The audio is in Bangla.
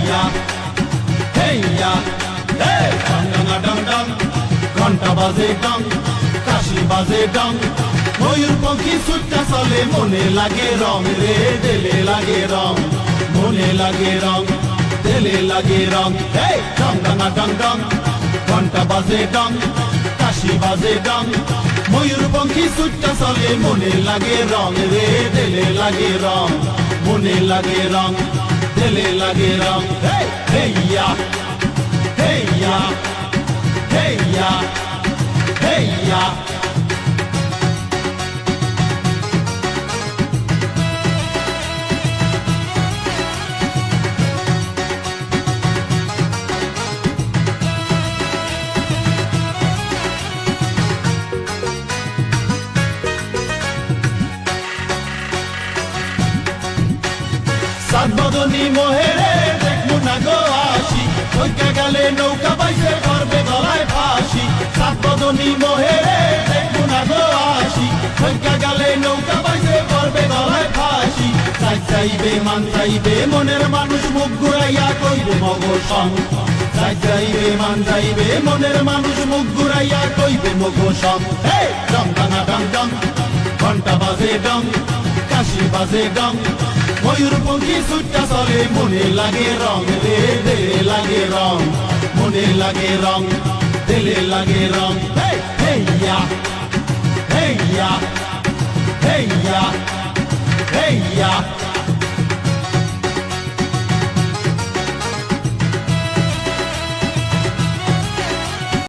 হেইয়া হেইয়া হে ডং ডং ডং ঘন্টা বাজে ডং কাশি বাজে ডং ময়ূরপঙ্খী ছুট্টা চলে মনে লাগে রং রে দিলে লাগে রং মনে লাগে রং দিলে লাগে রং হে ডং ডং ডং ডং ঘন্টা বাজে ডং কাশি বাজে ডং ময়ূরপঙ্খী ছুট্টা চলে মনে লাগে রং রে দিলে লাগে রং মনে লাগে রং দিলে লাগে রং হেইয়া হেইয়া হেইয়া হেইয়া সাত বদনী মোহেরে দেখমু না গো আসি কইকা গেলে নৌকা বাইসে করবে গলায় ফাঁসি সাত বদনী মোহেরে দেখমু না গো আসি কইকা গেলে নৌকা বাইসে করবে গলায় ফাঁসি চাই চাইবে মান চাইবে মনের মানুষ মুখ ঘুরাইয়া কইবে মগ সং চাই চাইবে মান চাইবে মনের মানুষ মুখ ঘুরাইয়া কইবে মগ সং হে ডং ডং ডং ডং ঘন্টা বাজে ডং কাশি বাজে ডং ময়ূরপঙ্খী ছুট্টা চলে মনে লাগে রং রে দিলে লাগে রং মনে লাগে রং দিলে লাগে রং হেইয়া হেইয়া হেইয়া হেইয়া